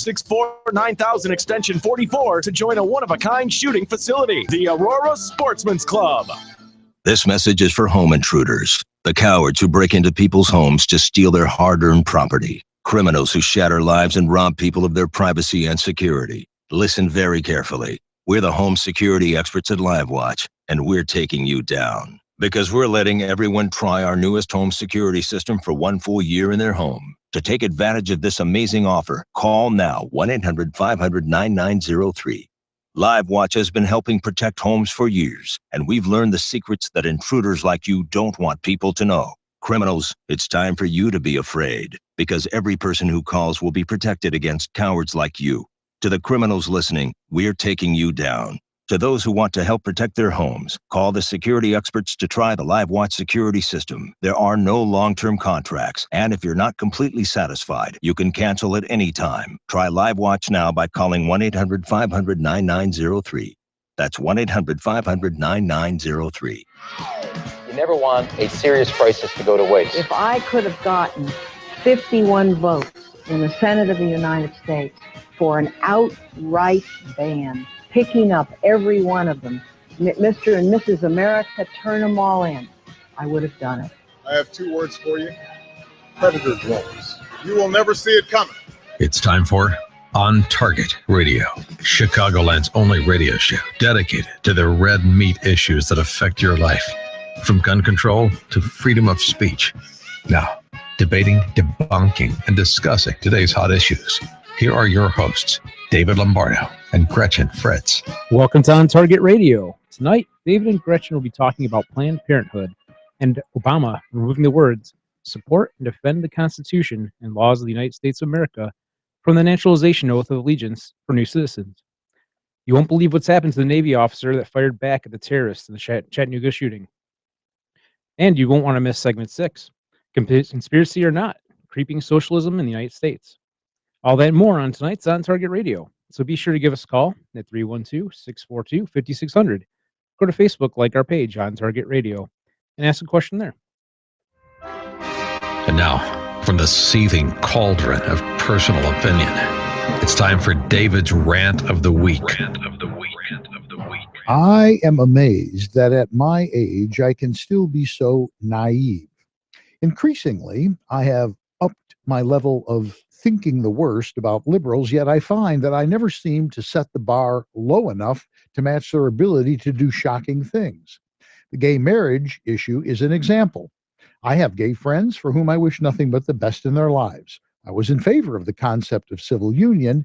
64 9000 extension 44 to join a one-of-a-kind shooting facility, the Aurora Sportsman's Club. This message is for home intruders, the cowards who break into people's homes to steal their hard-earned property, criminals who shatter lives and rob people of their privacy and security. Listen very carefully. We're the home security experts at LiveWatch, and we're taking you down. Because we're letting everyone try our newest home security system for 1 full year in their home. To take advantage of this amazing offer, call now 1-800-500-9903. LiveWatch has been helping protect homes for years, and we've learned the secrets that intruders like you don't want people to know. Criminals, it's time for you to be afraid, because every person who calls will be protected against cowards like you. To the criminals listening, we're taking you down. To those who want to help protect their homes, call the security experts to try the LiveWatch security system. There are no long-term contracts, and if you're not completely satisfied, you can cancel at any time. Try LiveWatch now by calling 1-800-500-9903. That's 1-800-500-9903. You never want a serious crisis to go to waste. If I could have gotten 51 votes in the Senate of the United States for an outright ban, picking up every one of them, Mr. and Mrs. America, turn them all in, I would have done it. I have 2 words for you: predator drones. You will never see it coming. It's time for On Target Radio, Chicagoland's only radio show dedicated to the red meat issues that affect your life, from gun control to freedom of speech. Now, debating, debunking, and discussing today's hot issues. Here are your hosts, David Lombardo and Gretchen Fritz. Welcome to On Target Radio. Tonight, David and Gretchen will be talking about Planned Parenthood and Obama removing the words, support and defend the Constitution and laws of the United States of America from the naturalization oath of allegiance for new citizens. You won't believe what's happened to the Navy officer that fired back at the terrorists in the Chattanooga shooting. And you won't want to miss segment 6, conspiracy or not, creeping socialism in the United States. All that and more on tonight's On Target Radio. So be sure to give us a call at 312-642-5600. Go to Facebook, like our page, On Target Radio, and ask a question there. And now, from the seething cauldron of personal opinion, it's time for David's Rant of the Week. I am amazed that at my age, I can still be so naive. Increasingly, I have upped my level of thinking the worst about liberals, yet I find that I never seem to set the bar low enough to match their ability to do shocking things. The gay marriage issue is an example. I have gay friends for whom I wish nothing but the best in their lives. I was in favor of the concept of civil union,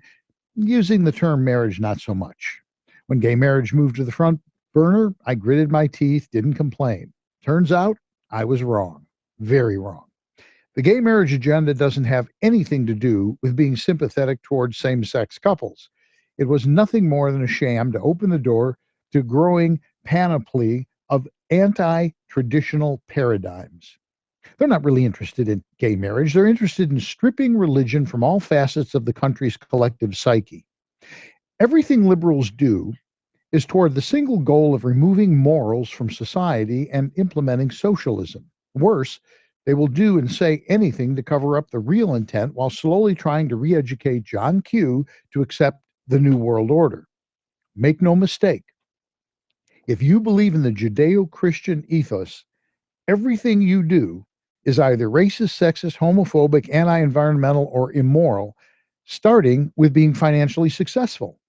using the term marriage not so much. When gay marriage moved to the front burner, I gritted my teeth, didn't complain. Turns out I was wrong, very wrong. The gay marriage agenda doesn't have anything to do with being sympathetic towards same-sex couples. It was nothing more than a sham to open the door to growing panoply of anti-traditional paradigms. They're not really interested in gay marriage. They're interested in stripping religion from all facets of the country's collective psyche. Everything liberals do is toward the single goal of removing morals from society and implementing socialism. Worse, they will do and say anything to cover up the real intent while slowly trying to re-educate John Q. to accept the New World Order. Make no mistake, if you believe in the Judeo-Christian ethos, everything you do is either racist, sexist, homophobic, anti-environmental, or immoral, starting with being financially successful.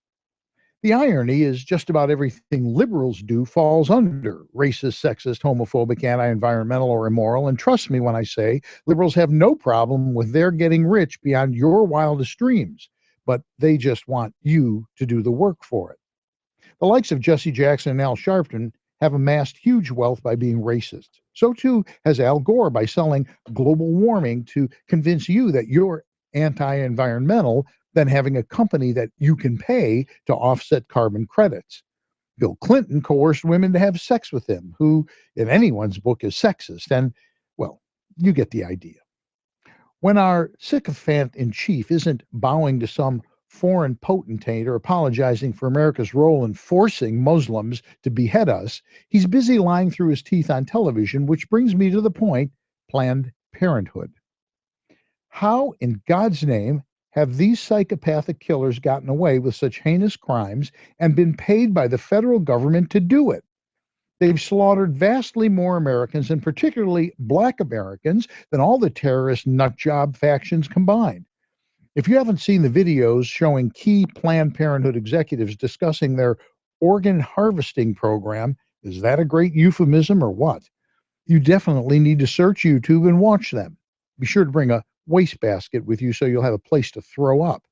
The irony is just about everything liberals do falls under racist, sexist, homophobic, anti-environmental, or immoral. And trust me when I say liberals have no problem with their getting rich beyond your wildest dreams, but they just want you to do the work for it. The likes of Jesse Jackson and Al Sharpton have amassed huge wealth by being racist. So too has Al Gore by selling global warming to convince you that you're anti-environmental than having a company that you can pay to offset carbon credits. Bill Clinton coerced women to have sex with him, who in anyone's book is sexist, and, well, you get the idea. When our sycophant-in-chief isn't bowing to some foreign potentate or apologizing for America's role in forcing Muslims to behead us, he's busy lying through his teeth on television, which brings me to the point: Planned Parenthood. How in God's name have these psychopathic killers gotten away with such heinous crimes and been paid by the federal government to do it. They've slaughtered vastly more Americans, and particularly Black Americans, than all the terrorist nutjob factions combined. If you haven't seen the videos showing key Planned Parenthood executives discussing their organ harvesting program, is that a great euphemism or what? You definitely need to search YouTube and watch them. Be sure to bring a wastebasket with you so you'll have a place to throw up.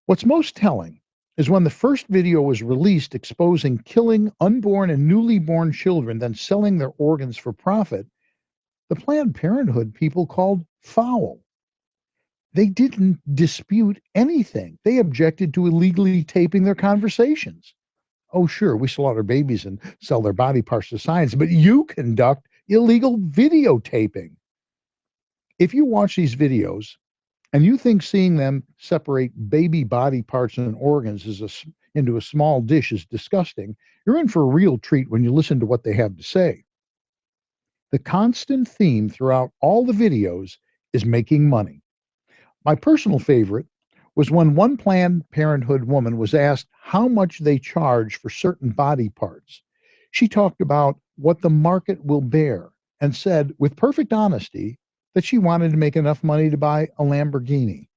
What's most telling is when the first video was released exposing killing unborn and newly born children, then selling their organs for profit, the Planned Parenthood people called foul. They didn't dispute anything. They objected to illegally taping their conversations. Oh, sure, we slaughter babies and sell their body parts to science, but you conduct illegal videotaping. If you watch these videos and you think seeing them separate baby body parts and organs into a small dish is disgusting, you're in for a real treat when you listen to what they have to say. The constant theme throughout all the videos is making money. My personal favorite was when one Planned Parenthood woman was asked how much they charge for certain body parts. She talked about what the market will bear and said, with perfect honesty, that she wanted to make enough money to buy a Lamborghini.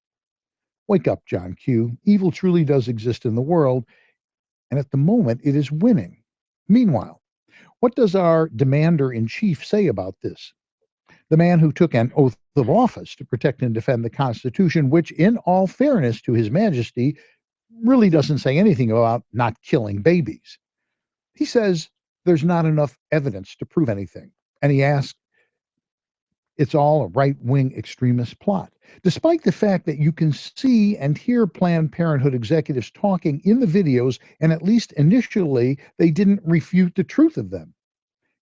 Wake up, John Q. Evil truly does exist in the world, and at the moment it is winning. Meanwhile, what does our demander-in-chief say about this? The man who took an oath of office to protect and defend the Constitution, which, in all fairness to His Majesty, really doesn't say anything about not killing babies. He says there's not enough evidence to prove anything, and he asks, it's all a right-wing extremist plot, despite the fact that you can see and hear Planned Parenthood executives talking in the videos, and at least initially, they didn't refute the truth of them.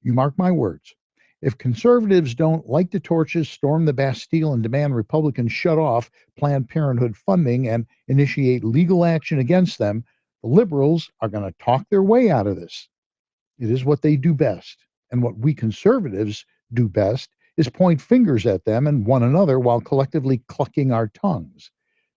You mark my words. If conservatives don't light the torches, storm the Bastille, and demand Republicans shut off Planned Parenthood funding and initiate legal action against them, the liberals are going to talk their way out of this. It is what they do best, and what we conservatives do best is point fingers at them and one another while collectively clucking our tongues.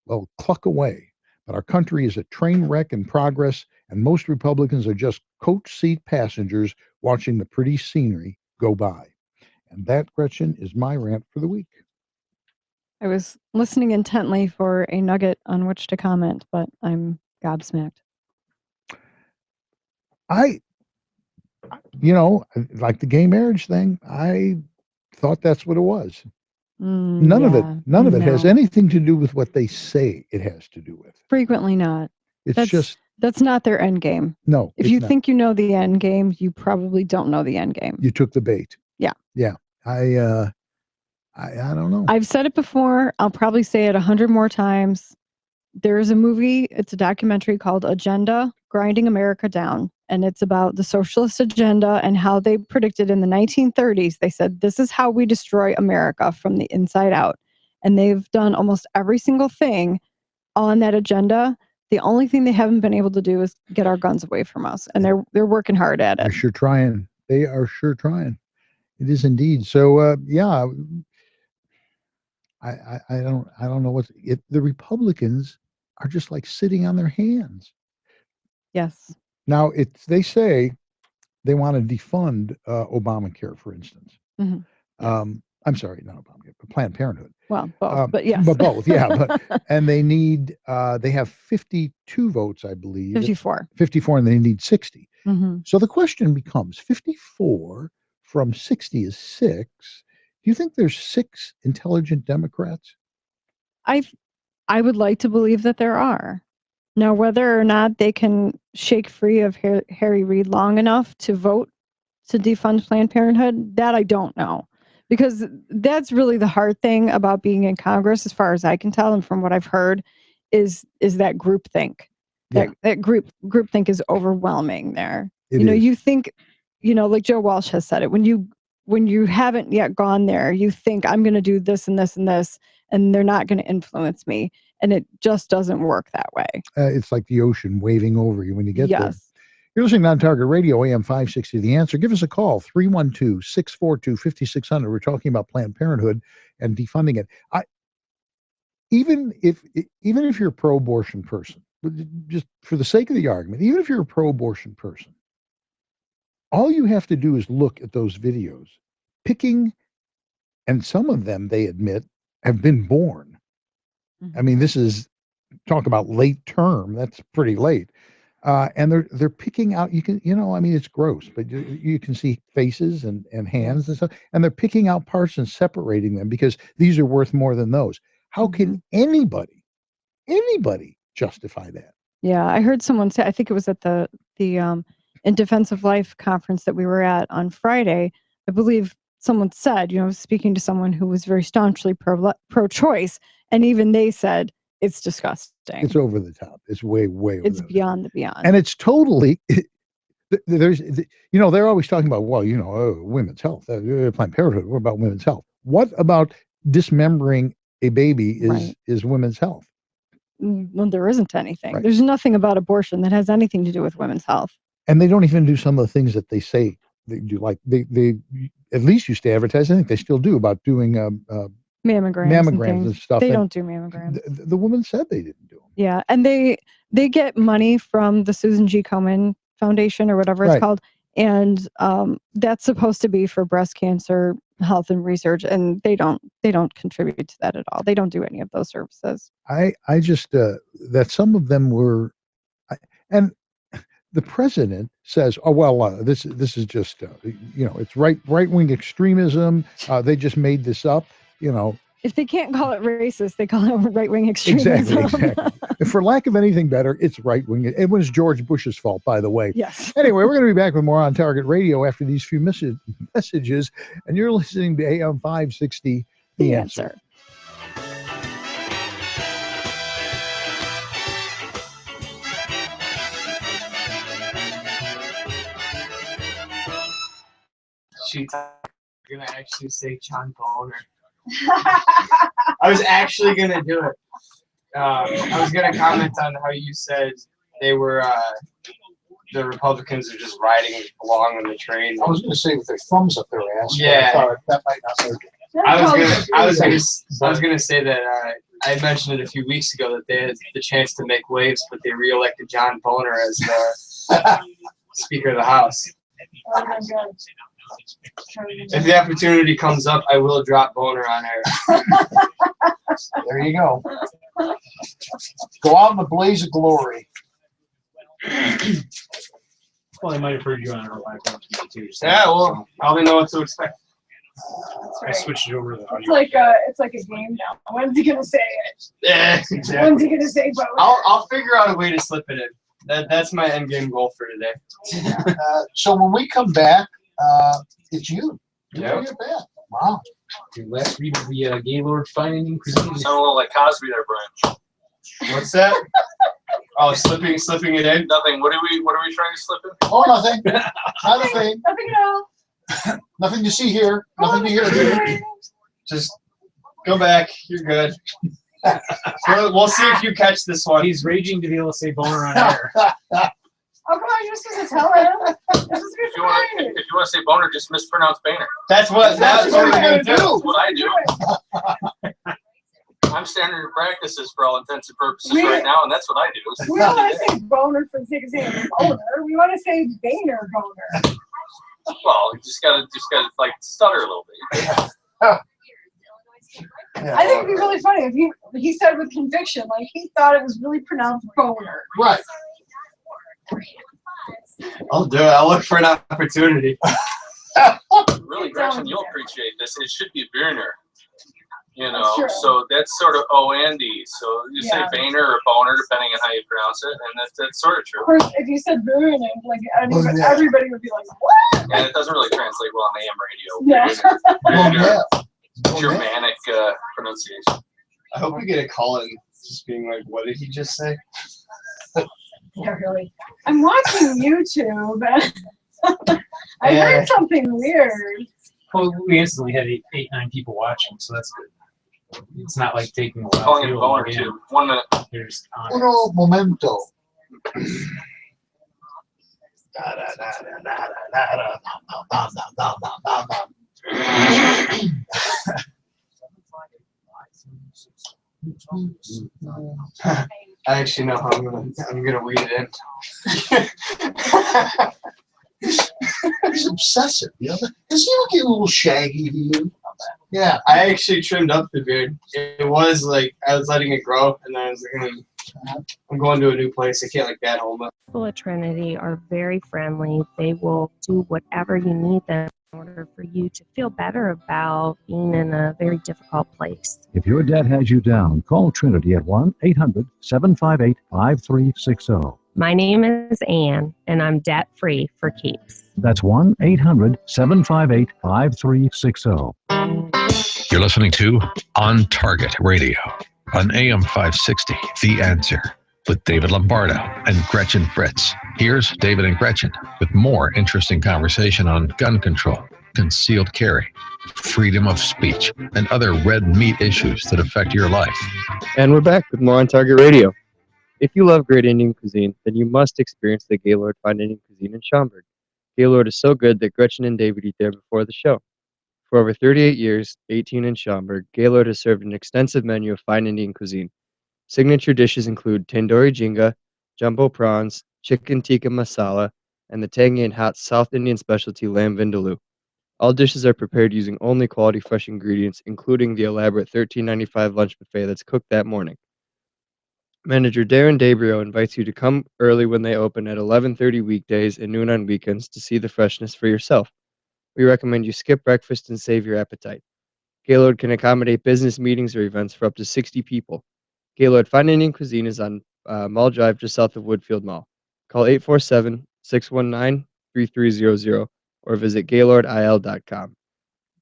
Well, cluck away. But our country is a train wreck in progress, and most Republicans are just coach seat passengers watching the pretty scenery go by. And that, Gretchen, is my rant for the week. I was listening intently for a nugget on which to comment, but I'm gobsmacked. Like the gay marriage thing, I thought that's what it was. None of it has anything to do with what they say it has to do with. Frequently not. That's not their end game. No. If you think you know the end game, you probably don't know the end game. You took the bait. Yeah. Yeah. I don't know. I've said it before. I'll probably say it 100 more times. There's a movie, it's a documentary called Agenda, Grinding America Down. And it's about the socialist agenda and how they predicted in the 1930s. They said, this is how we destroy America from the inside out. And they've done almost every single thing on that agenda. The only thing they haven't been able to do is get our guns away from us. And they're working hard at it. They're sure trying. They are sure trying. It is indeed. So, yeah, I don't know the Republicans are just like sitting on their hands. Yes. Now, they say they want to defund Obamacare, for instance. Mm-hmm. I'm sorry, not Obamacare, but Planned Parenthood. Well, both, but yes. But both, yeah. And they need, they have 52 votes, I believe. 54. 54, and they need 60. Mm-hmm. So the question becomes, 54 from 60 is 6. Do you think there's 6 intelligent Democrats? I would like to believe that there are. Now, whether or not they can shake free of Harry Reid long enough to vote to defund Planned Parenthood, that I don't know. Because that's really the hard thing about being in Congress, as far as I can tell, and from what I've heard, is that groupthink. Yeah. That groupthink is overwhelming there. It is. You think, like Joe Walsh has said it, when you haven't yet gone there, you think I'm going to do this and this and this, and they're not going to influence me. And it just doesn't work that way. It's like the ocean waving over you when you get there. Yes. You're listening to On Target Radio, AM560 The Answer. Give us a call, 312-642-5600. We're talking about Planned Parenthood and defunding it. even if you're a pro-abortion person, just for the sake of the argument, even if you're a pro-abortion person, all you have to do is look at those videos, picking, and some of them, they admit, have been born. I mean, this is, talk about late term, that's pretty late. And they're picking out, you can, I mean, it's gross, but you can see faces and hands and stuff, and they're picking out parts and separating them because these are worth more than those. How can anybody justify that? Yeah, I heard someone say, I think it was at the In Defense of Life conference that we were at on Friday. I believe someone said, speaking to someone who was very staunchly pro-choice, and even they said it's disgusting. It's over the top. It's way it's beyond the beyond. And it's totally, they're always talking about, women's health, Planned Parenthood. What about women's health? What about dismembering a baby is women's health? Well, there isn't anything. Right. There's nothing about abortion that has anything to do with women's health. And they don't even do some of the things that they say they do. Like they at least used to advertise. I think they still do, about doing mammograms and stuff. They don't do mammograms. The woman said they didn't do them. Yeah, and they get money from the Susan G. Komen Foundation or whatever it's called, and that's supposed to be for breast cancer health and research, and they don't contribute to that at all. They don't do any of those services. I just that some of them were, and the president says, "Oh well, this is just it's right-wing extremism. They just made this up." If they can't call it racist, they call it right-wing extremism. Exactly. For lack of anything better, it's right-wing. It was George Bush's fault, by the way. Yes. Anyway, we're going to be back with more On Target Radio after these few messages, and you're listening to AM560 The Answer. She's gonna actually say John Boner. I was actually gonna do it. I was gonna comment on how you said they were the Republicans are just riding along on the train. I was gonna say with their thumbs up their ass. Yeah, I thought that might not work. I was gonna say that I had mentioned it a few weeks ago that they had the chance to make waves, but they reelected John Boner as the Speaker of the House. Oh my God. If the opportunity comes up, I will drop Boner on air. There you go. Go out in the blaze of glory. Well, they might have heard you on our live too. So. Yeah, well, I only know what to expect. That's right. I switched it over to the audio. It's like a game now. When's he gonna say it? Yeah, exactly. When's he gonna say Boner? I'll figure out a way to slip it in. That's my end game goal for today. So when we come back, it's you. Yeah. Wow. Your last read of the Gaylord Finding Inquisition. Sound a little like Cosby there, Brian. What's that? Oh, slipping it in. Nothing. What are we trying to slip in? Oh, nothing. Not a thing. Nothing at all. Nothing to see here. Nothing to hear here. Just go back. You're good. We'll see if you catch this one. He's raging to be able to say Boner on air. Oh, come on, you're just going to tell him. This is If you want to say Boner, just mispronounce Boehner. That's what we're going to do. That's what I do. I'm standard practices for all intents and purposes right now, and that's what I do. We don't want to say Boner for the sake of saying Boner. We want to say Boehner Boner. Well, you just gotta like stutter a little bit. I think it'd be really funny if he said with conviction, like he thought it was really pronounced Boner. Right. I'll do it. I'll look for an opportunity. Really, Gretchen, you'll appreciate this. It should be Boehner. That's so that's sort of O-N-D. So you say Boehner or Boner, depending on how you pronounce it, and that's sort of true. Of course, if you said Boehner, like everybody would be like, what? And it doesn't really translate well on AM radio. Yeah. Germanic pronunciation. I hope we get a call in just being like, what did he just say? Yeah, really. I'm watching YouTube. I heard something weird. Well, we instantly had 8-9 people watching, so that's good. It's not like taking a while. Calling it Boner too. 1 minute. There's Uno momento. I actually know how I'm gonna weed it in. He's obsessive, you know. Does he look a little shaggy to you? Yeah. I actually trimmed up the beard. It was like I was letting it grow, and then I was like, I'm going to a new place. I can't like that hold up. People at Trinity are very friendly. They will do whatever you need them in order for you to feel better about being in a very difficult place. If your debt has you down, call Trinity at 1-800-758-5360. My name is Ann, and I'm debt-free for keeps. That's 1-800-758-5360. You're listening to On Target Radio on AM560 The Answer with David Lombardo and Gretchen Fritz. Here's David and Gretchen with more interesting conversation on gun control, concealed carry, freedom of speech, and other red meat issues that affect your life. And we're back with more On Target Radio. If you love great Indian cuisine, then you must experience the Gaylord Fine Indian Cuisine in Schaumburg. Gaylord is so good that Gretchen and David eat there before the show. For over 38 years, 18 in Schaumburg, Gaylord has served an extensive menu of fine Indian cuisine. Signature dishes include tandoori jinga, jumbo prawns, chicken tikka masala, and the tangy and hot South Indian specialty lamb vindaloo. All dishes are prepared using only quality fresh ingredients, including the elaborate $13.95 lunch buffet that's cooked that morning. Manager Darren Dabrio invites you to come early when they open at 11:30 weekdays and noon on weekends to see the freshness for yourself. We recommend you skip breakfast and save your appetite. Gaylord can accommodate business meetings or events for up to 60 people. Gaylord Fine Indian Cuisine is on Mall Drive just south of Woodfield Mall. Call 847-619-3300 or visit gaylordil.com.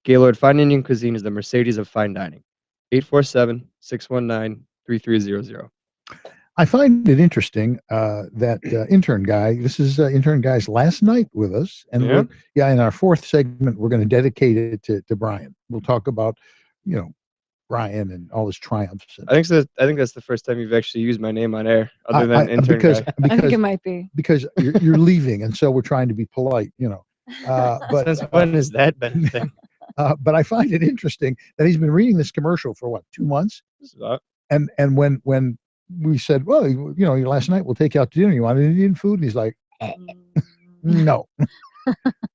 Gaylord Fine Indian Cuisine is the Mercedes of fine dining. 847-619-3300. I find it interesting that intern guy, this is intern guy's last night with us. And in our fourth segment, we're going to dedicate it to Brian. We'll talk about, Brian and all his triumphs. I think that's the first time you've actually used my name on air, other than intern guy. I think it might be. Because you're leaving, and so we're trying to be polite, But Since when has that been a thing? But I find it interesting that he's been reading this commercial for 2 months? And when we said, well, last night we'll take you out to dinner. You want Indian food? And he's like, no.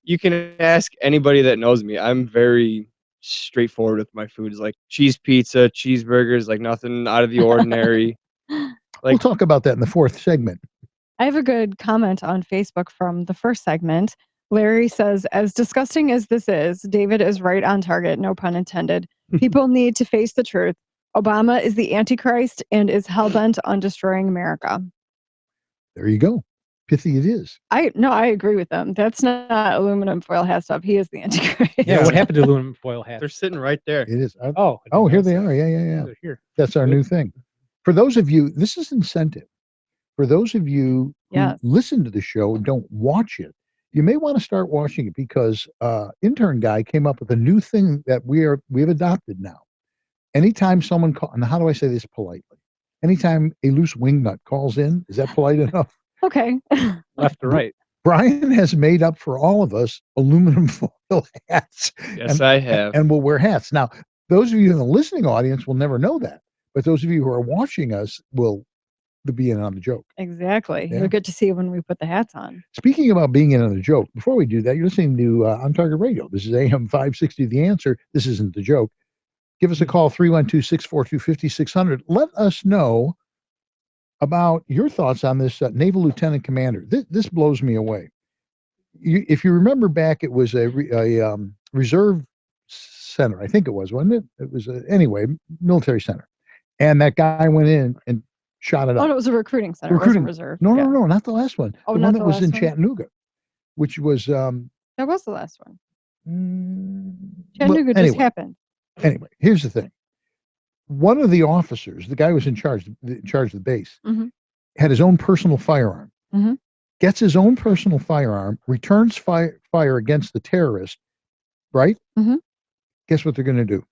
You can ask anybody that knows me. I'm very straightforward with my foods, like cheese pizza, cheeseburgers, like nothing out of the ordinary. We'll talk about that in the fourth segment. I have a good comment on Facebook from the first segment. Larry says, as disgusting as this is, David is right on target, no pun intended. People need to face the truth. Obama is the Antichrist and is hell-bent on destroying America. There you go. Pithy it is. I agree with them. That's not aluminum foil hat stuff. He is the Antichrist. Yeah, what happened to aluminum foil hats? They're sitting right there. It is. Oh, here they are. Yeah. Here. That's our new thing. For those of you, this is incentive. For those of you who listen to the show and don't watch it, you may want to start watching it because intern guy came up with a new thing that we've adopted now. Anytime someone and how do I say this politely? Anytime a loose wingnut calls in, is that polite enough? Okay. Left to right. Brian has made up for all of us aluminum foil hats. Yes, I have. And we'll wear hats. Now, those of you in the listening audience will never know that. But those of you who are watching us will be in on the joke. Exactly. Yeah. You'll get to see when we put the hats on. Speaking about being in on the joke, before we do that, you're listening to On Target Radio. This is AM560 The Answer. This isn't the joke. Give us a call, 312-642-5600. Let us know about your thoughts on this Naval Lieutenant Commander. This blows me away. If you remember back, it was a reserve center. I think it was, wasn't it? It was, anyway, military center. And that guy went in and shot it up. Oh, it was a recruiting center. It wasn't reserve. No, not the last one. Oh, the not one the that was last in one? Chattanooga, which was... that was the last one. Chattanooga just happened. Anyway, here's the thing. One of the officers, the guy who was in charge of the base, had his own personal firearm. Gets his own personal firearm, returns fire against the terrorist, right? Guess what they're going to do?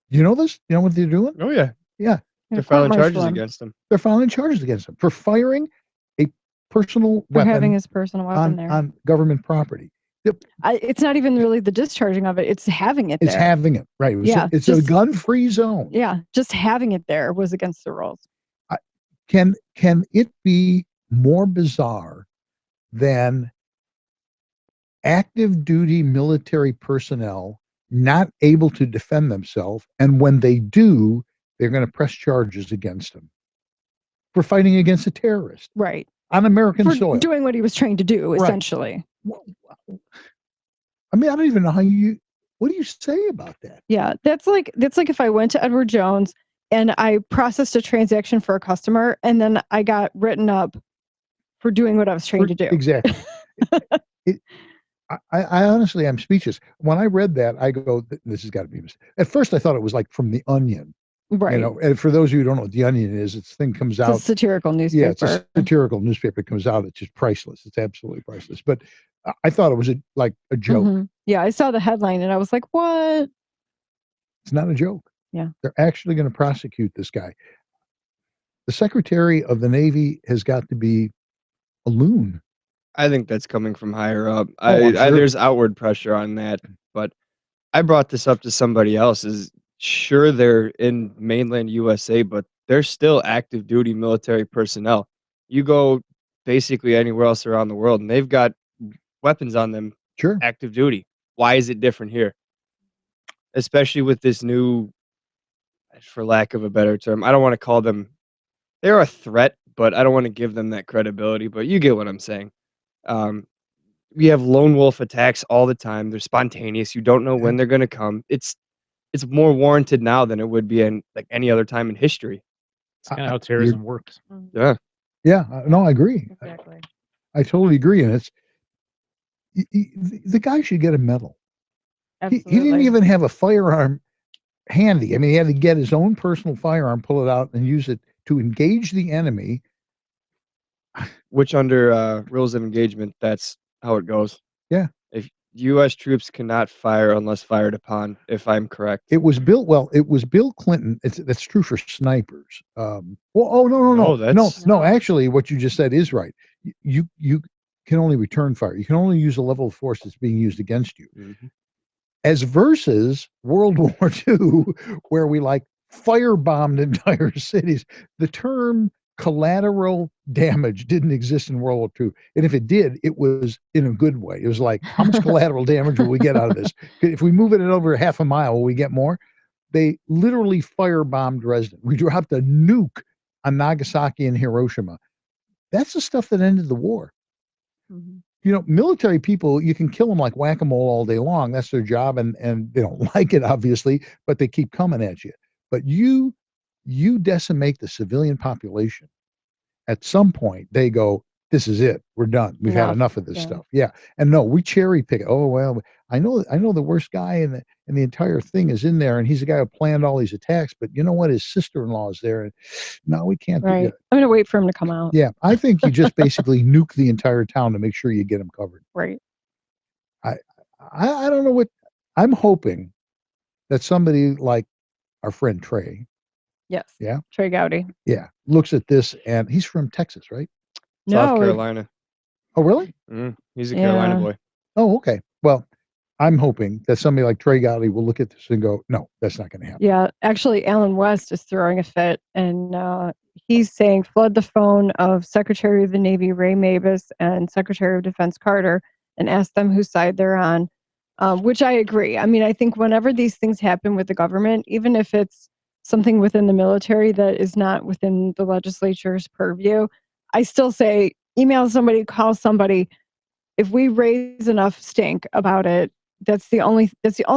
You know this? You know what they're doing? Oh, yeah. Yeah. They're filing charges against him. They're filing charges against him for firing a personal For weapon having his personal weapon there. on government property. It's not even really the discharging of it; it's having it It's there. having it, right? It's a gun-free zone. Yeah, just having it there was against the rules. Can it be more bizarre than active duty military personnel not able to defend themselves, and when they do, they're going to press charges against them for fighting against a terrorist, right, on American for soil, doing what he was trained to do, Right. essentially. I mean, I don't even know what do you say about that? Yeah, that's like if I went to Edward Jones and I processed a transaction for a customer, and then I got written up for doing what I was trained to do. Exactly. I honestly am speechless. When I read that, I go, this has got to be a mistake. At first, I thought it was like from The Onion. Right. You know, and for those of you who don't know what The Onion is, it's thing comes It's out. a satirical newspaper. Yeah, it's a satirical newspaper. It comes out. It's just priceless. It's absolutely priceless. But I thought it was like a joke. Mhm. Yeah, I saw the headline and I was like, what? It's not a joke. Yeah. They're actually going to prosecute this guy. The Secretary of the Navy has got to be a loon. I think that's coming from higher up. I'm sure. There's outward pressure on that, but I brought this up to somebody else. Is sure they're in mainland USA, but they're still active duty military personnel. You go basically anywhere else around the world, and they've got weapons on them. Sure. Active duty. Why is it different here? Especially with this new, for lack of a better term, I don't want to call them. They're a threat, but I don't want to give them that credibility. But you get what I'm saying. We have lone wolf attacks all the time. They're spontaneous. You don't know when they're going to come. It's more warranted now than it would be in like any other time in history. It's kind of how terrorism works. Yeah. Yeah. No, I agree. Exactly. I totally agree. And it's the guy should get a medal. He didn't even have a firearm handy. I mean, he had to get his own personal firearm, pull it out, and use it to engage the enemy. Which under rules of engagement, that's how it goes. Yeah. If U.S. troops cannot fire unless fired upon, if I'm correct. It was Bill Clinton. That's true for snipers. No. Actually, what you just said is right. You can only return fire. You can only use a level of force that's being used against you. Mm-hmm. As versus World War II, where we like firebombed entire cities. The term collateral damage didn't exist in World War II. And if it did, it was in a good way. It was like, how much collateral damage will we get out of this? If we move it over half a mile, will we get more? They literally firebombed Dresden. We dropped a nuke on Nagasaki and Hiroshima. That's the stuff that ended the war. Mm-hmm. You know, military people, you can kill them like whack-a-mole all day long. That's their job, and they don't like it, obviously, but they keep coming at you. But you decimate the civilian population. At some point, they go, this is it. We're done. We've had enough of this stuff. Yeah. And no, we cherry pick it. Oh, well, I know the worst guy in the entire thing is in there, and he's the guy who planned all these attacks, but you know what? His sister-in-law is there. And no, we can't do that. I'm going to wait for him to come out. Yeah. I think you just basically nuke the entire town to make sure you get him covered. Right. I don't know what I'm hoping that somebody like our friend Trey. Yes. Yeah. Trey Gowdy. Yeah. Looks at this, and he's from Texas, right? South Carolina. Oh, really? He's a Carolina boy. Oh, okay. Well, I'm hoping that somebody like Trey Gowdy will look at this and go, no, that's not going to happen. Yeah. Actually, Alan West is throwing a fit, and he's saying flood the phone of Secretary of the Navy Ray Mabus and Secretary of Defense Carter and ask them whose side they're on, which I agree. I mean, I think whenever these things happen with the government, even if it's something within the military that is not within the legislature's purview, I still say email somebody, call somebody. If we raise enough stink about it, that's the only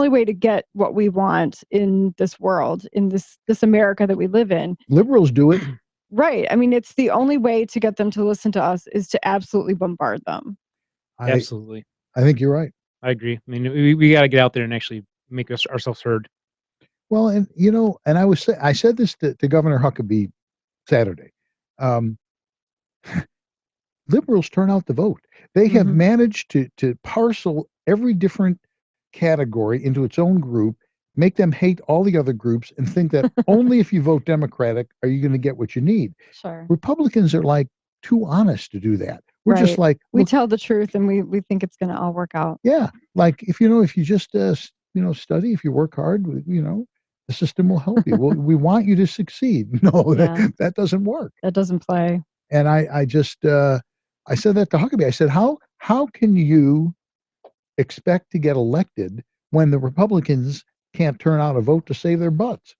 way to get what we want in this world, in this America that we live in. Liberals do it. Right. I mean, it's the only way to get them to listen to us is to absolutely bombard them. Absolutely. I think you're right. I agree. I mean, we got to get out there and actually make ourselves heard. Well, and you know, and I said this to Governor Huckabee Saturday. Liberals turn out to vote. They have managed to parcel every different category into its own group, make them hate all the other groups, and think that only if you vote Democratic are you going to get what you need. Sure. Republicans are like too honest to do that. We're just Right. like, We look, tell the truth and we think it's going to all work out. yeah, like if you just study, if you work hard, the system will help you. We want you to succeed. No, Yeah. that doesn't work. That doesn't play. And I just I said that to Huckabee. I said, how can you expect to get elected when the Republicans can't turn out a vote to save their butts?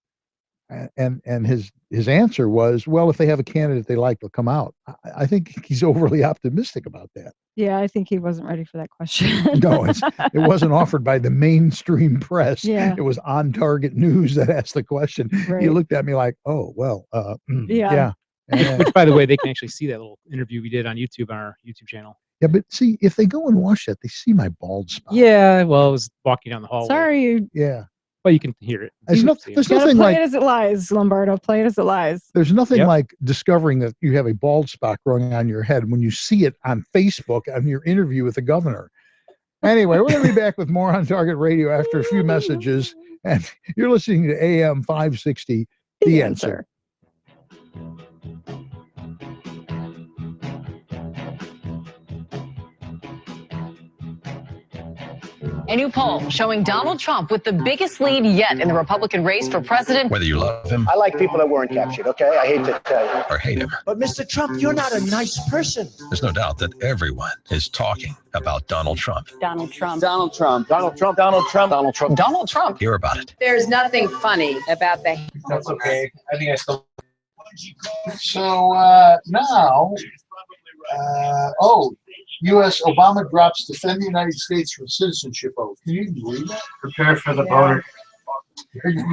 And his answer was, well, if they have a candidate they like, they'll come out. I think he's overly optimistic about that. Yeah, I think he wasn't ready for that question. No, it wasn't offered by the mainstream press. Yeah. It was On Target News that asked the question. He Right. looked at me like, oh, well, Yeah. yeah. Which, by the way, they can actually see that little interview we did on YouTube on our YouTube channel. Yeah, but see, if they go and watch that, they see my bald spot. Yeah, well, I was walking down the hallway. Sorry. Yeah. But you can hear it. There's You there's gotta nothing play like it as it lies, Lombardo. Play it as it lies. there's nothing Yep. like discovering that you have a bald spot growing on your head when you see it on Facebook on your interview with the governor. Anyway, we're going to be back with more On Target Radio after a few messages, and you're listening to AM560 The Answer. A new poll showing Donald Trump with the biggest lead yet in the Republican race for president. Whether you love him I like people that weren't captured, okay? I hate to tell you. or hate him, But Mr. Trump, you're not a nice person. there's no doubt that everyone is talking about Donald Trump. Donald Trump. Donald Trump. Donald Trump. Donald Trump. Donald Trump. Donald Trump. Hear about it. There's nothing funny about the. That's okay. I think I still. So now, U.S. Obama drops defend the United States from citizenship oath. Can you believe that? Prepare for the boner.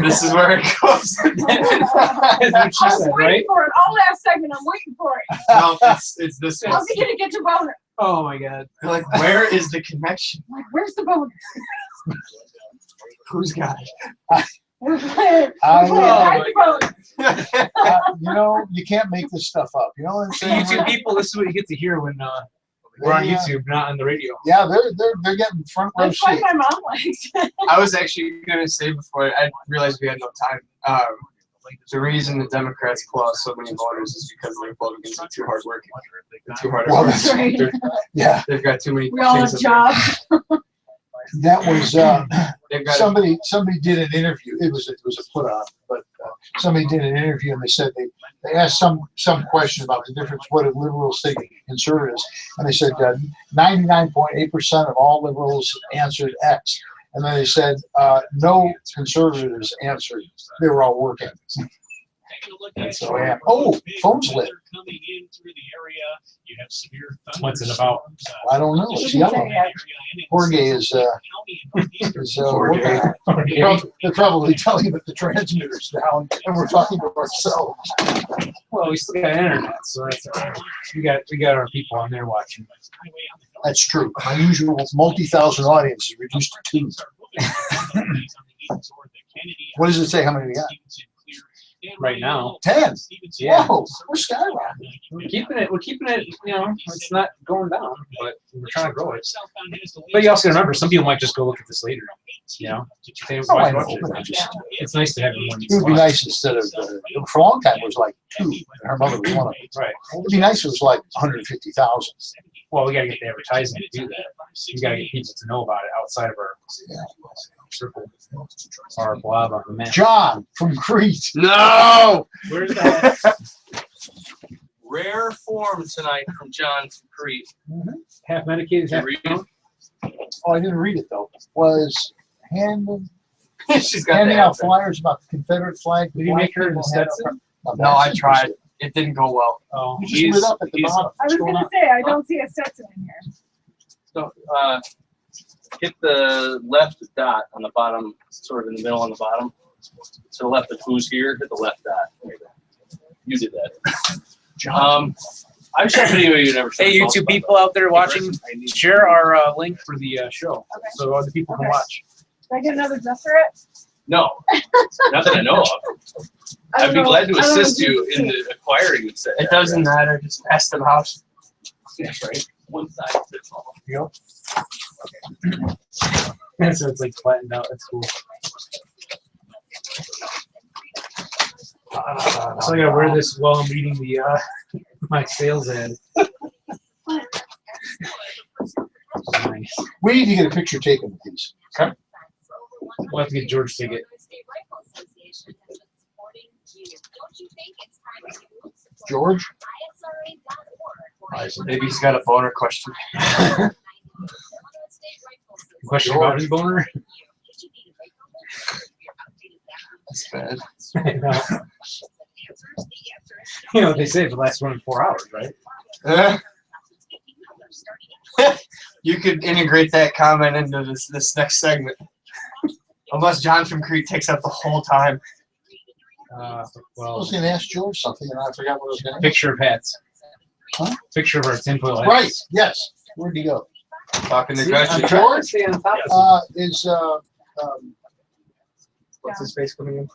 This is where it goes. That's what she I was said, waiting right? for it. All last segment, I'm waiting for it. No, it's this one. How's he gonna get to boner? Oh my god. Like, where is the connection? Like, where's the boner? Who's got it? We're playing. I, We're playing hide the boner. you can't make this stuff up. You know what I'm So saying? YouTube people, this is what you get to hear when we're on YouTube, not on the radio. Yeah, they're getting front row That's why seat. my mom likes. I was actually gonna say before I realized we had no time. The reason the Democrats pull out so many voters is because the Republicans are too hardworking. They're too hard. Well, that's right. Yeah, They've got too many. We all have things jobs. that was They've got somebody did an interview. It was a put on, but somebody did an interview and they said they asked some question about the difference. What do liberals think of conservatives? And they said 99.8% of all liberals answered X. And then they said no conservatives answered. They were all working. And so yeah. Oh, phone's lit. What's it about? I don't know. It's yellow. Jorge is they're probably telling you that the transmitter's down and we're talking to ourselves. Well, we still got internet, so that's all right. We got our people on there watching. That's true. My usual multi-thousand audience is reduced to 2. What does it say? How many we got? Right now, 10. Yeah. Whoa, we're skyrocketing. we're keeping it. It's not going down, but we're trying to grow it. But you also remember, some people might just go look at this later. They Oh, watch I know, it. but It's nice to have everyone. It would be nice instead of for a long time it was like 2. And her mother was one of them. Right. It'd be nice if it was like 150,000. Well, we gotta get the advertising to do that. We gotta get people to know about it outside of our circle, our blob on the map. John from Crete. No! Where's that? Rare form tonight from John from Crete. Half medicated, half. Oh, I didn't read it though. Was handing She's got handing the out flyers about the Confederate flag. Did you make her the Stetson? No, I tried. It didn't go well. Oh, You just lit up at the bottom. I was gonna say I don't see a Stetson in here. So, hit the left dot on the bottom, sort of in the middle on the bottom. To the left of who's here, hit the left dot. You did that. I've shot video you never shot. Hey, YouTube people out there watching, share our link for the show so other people can watch. Did I get another Deseret? No, not that I know of. I'd be glad to assist you in the acquiring the set. It doesn't matter. Just pass the house. That's right. One size fits all. Yep. Okay. So it's like flattened out. That's cool. So I gotta wear this while I'm reading the my sales ad. We need to get a picture taken with these. Okay. We'll have to get George to get. George? Maybe he's got a boner question. Question about his boner? That's bad. You know what they say for the last 24 hours, right? You could integrate that comment into this next segment. Unless John from Crete takes up the whole time. I was going to ask George something, and I forgot what I was going to Picture of hats. Huh? Picture of our tinfoil hats. Right, yes. Where'd he go? Talking to Gretchen. George is, what's his face coming in?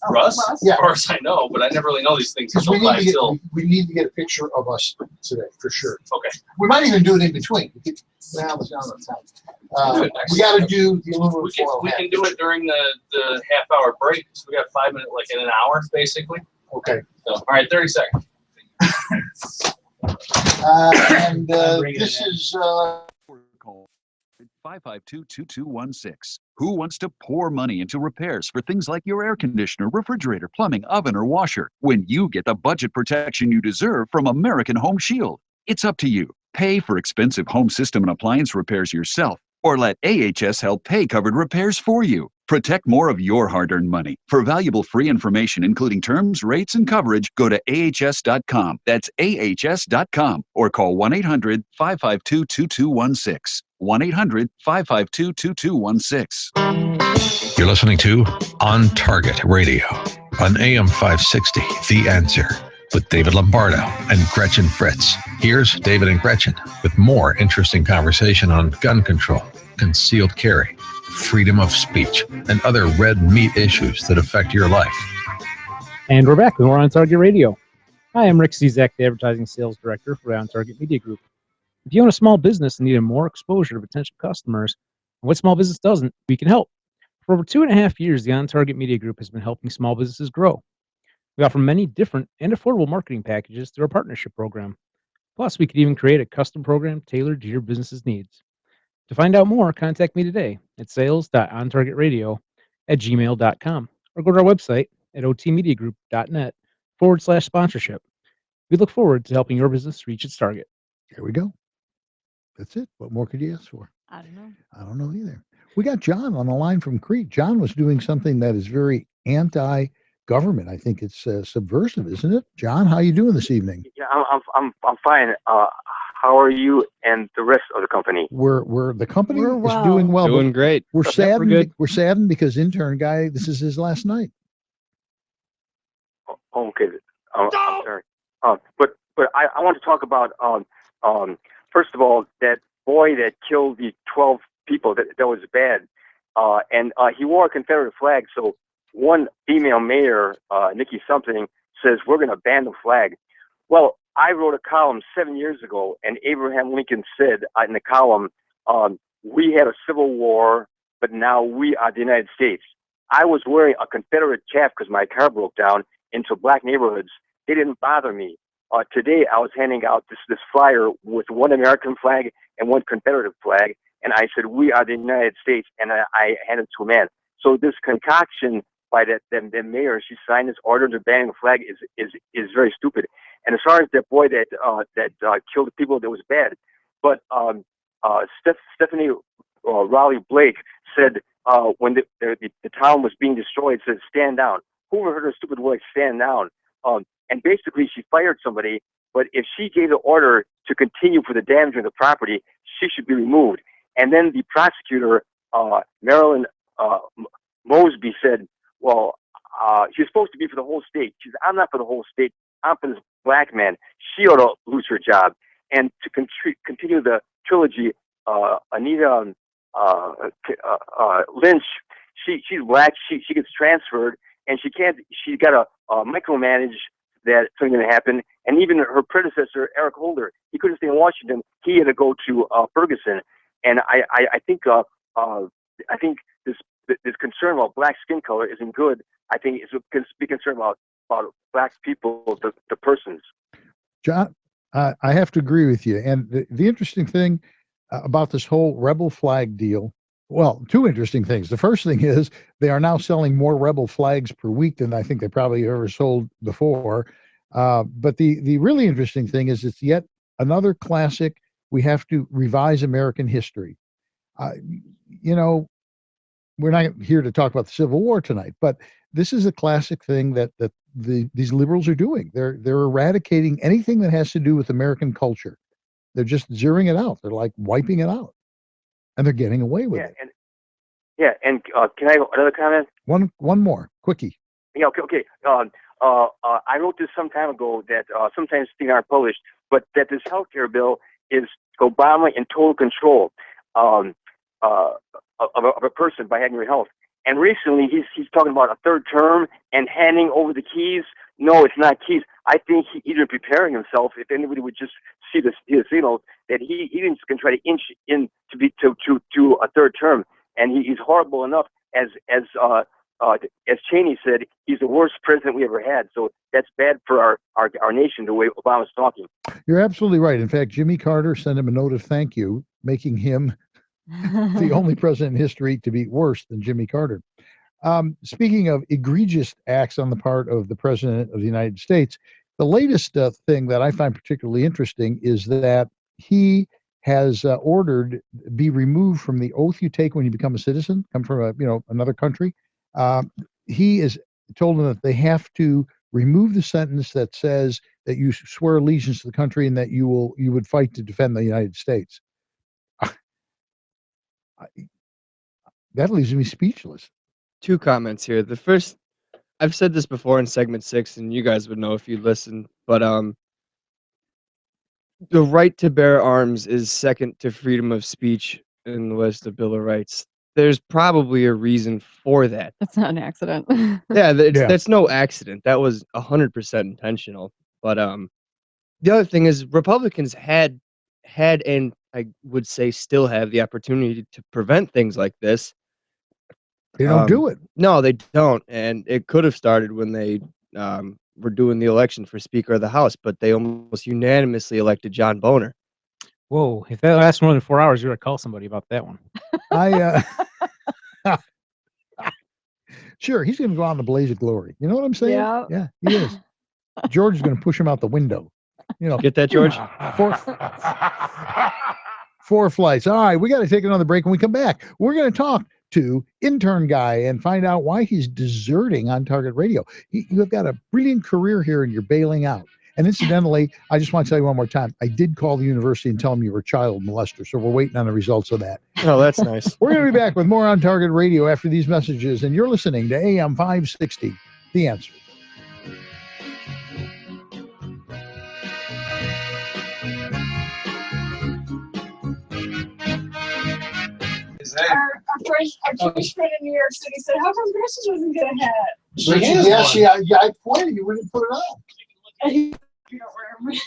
Russ? Yeah. Of course I know, but I never really know these things Because until five till. we need to get a picture of us today, for sure. Okay. We might even do it in between. Well, it's not enough time. We got to do the aluminum foil We hat. can do it during the half-hour break. So we got 5 minutes, like in an hour, basically. Okay. So, all right, 30 seconds. This is 552-2216. Who wants to pour money into repairs for things like your air conditioner, refrigerator, plumbing, oven, or washer when you get the budget protection you deserve from American Home Shield? It's up to you. Pay for expensive home system and appliance repairs yourself, or let AHS help pay covered repairs for you. Protect more of your hard-earned money. For valuable free information, including terms, rates, and coverage, go to ahs.com. That's ahs.com, or call 1-800-552-2216. 1-800-552-2216. You're listening to On Target Radio on AM560 The Answer with David Lombardo and Gretchen Fritz. Here's David and Gretchen with more interesting conversation on gun control, concealed carry, freedom of speech, and other red meat issues that affect your life. And we're back with more On Target Radio. Hi, I'm Rick Czak, the Advertising Sales Director for On Target Media Group. If you own a small business and need more exposure to potential customers, and what small business doesn't, we can help. For over 2.5 years, the On Target Media Group has been helping small businesses grow. We offer many different and affordable marketing packages through our partnership program. Plus, we could even create a custom program tailored to your business's needs. To find out more, contact me today at sales.ontargetradio@gmail.com or go to our website at otmediagroup.net/sponsorship. We look forward to helping your business reach its target. There we go. That's it. What more could you ask for? I don't know. I don't know either. We got John on the line from Crete. John was doing something that is very anti-government. I think it's subversive, isn't it? John, how you doing this evening? Yeah, I'm fine. How are you and the rest of the company? We're the company We're is well. doing well. Doing but great. We're Yep, saddened. we're good. We're saddened because intern guy, this is his last night. Oh, okay. I'm sorry. But I want to talk about first of all, that boy that killed the 12 people, that was bad. And he wore a Confederate flag. So one female mayor, Nikki something, says, we're going to ban the flag. Well, I wrote a column 7 years ago, and Abraham Lincoln said in the column, we had a civil war, but now we are the United States. I was wearing a Confederate cap because my car broke down into black neighborhoods. They didn't bother me. Today, I was handing out this flyer with one American flag and one Confederate flag, and I said, we are the United States, and I handed it to a man. So this concoction by that mayor, she signed this order to ban the flag is very stupid. And as far as that boy that killed the people, that was bad. But Stephanie Raleigh Blake said when the town was being destroyed, said, stand down. Who ever heard of a stupid word, stand down? And basically, she fired somebody, but if she gave the order to continue for the damage of the property, she should be removed. And then the prosecutor, Marilyn Mosby, said, well, she's supposed to be for the whole state. She said, I'm not for the whole state. I'm for this black man. She ought to lose her job. And to continue the trilogy, Anita Lynch, she's black. She gets transferred, and she got to micromanage that something going to happen. And even her predecessor, Eric Holder, he couldn't stay in Washington. He had to go to Ferguson. And I think this concern about black skin color isn't good. I think it's be concerned about black people, the persons. John, I have to agree with you. And the interesting thing, about this whole rebel flag deal. Well, two interesting things. The first thing is they are now selling more rebel flags per week than I think they probably ever sold before. But the really interesting thing is it's yet another classic. We have to revise American history. You know, we're not here to talk about the Civil War tonight, but this is a classic thing that these liberals are doing. They're eradicating anything that has to do with American culture. They're just zeroing it out. They're like wiping it out, and they're getting away with it. And can I have another comment? One more quickie. Yeah, okay. I wrote this some time ago that sometimes things aren't published, but that this healthcare bill is Obama in total control of a person by having your health. And recently he's talking about a third term and handing over the keys. No, it's not keys. I think he's either preparing himself, if anybody would just see the signal, that he's going to try to inch in to a third term. And he's horrible enough, as Cheney said, he's the worst president we ever had. So that's bad for our nation, the way Obama's talking. You're absolutely right. In fact, Jimmy Carter sent him a note of thank you, making him the only president in history to be worse than Jimmy Carter. Speaking of egregious acts on the part of the President of the United States, the latest thing that I find particularly interesting is that he has ordered be removed from the oath you take when you become a citizen, come from another country. He is told them that they have to remove the sentence that says that you swear allegiance to the country and that you would fight to defend the United States. That leaves me speechless. Two comments here. The first, I've said this before in segment 6, and you guys would know if you listen, but the right to bear arms is second to freedom of speech in the list of Bill of Rights. There's probably a reason for that. That's not an accident. That's no accident. That was 100% intentional. But the other thing is Republicans had and I would say still have the opportunity to prevent things like this. They don't do it. No, they don't. And it could have started when they were doing the election for Speaker of the House, but they almost unanimously elected John Boehner. Whoa, if that lasts more than 4 hours, you're going to call somebody about that one. Sure, he's going to go out in a blaze of glory. You know what I'm saying? Yeah, he is. George is going to push him out the window. Get that, George? Four flights. All right, we got to take another break. When we come back, we're going to talk to intern guy and find out why he's deserting on Target Radio. You have got a brilliant career here and you're bailing out. And incidentally, I just want to tell you one more time, I did call the university and tell them you were a child molester, so we're waiting on the results of that. Oh, that's nice. We're going to be back with more on Target Radio after these messages, and you're listening to AM560, The Answer. Our Jewish friend in New York City said, "How come Gretchen doesn't get a hat?" I pointed you wouldn't put it on. And he, you don't remember.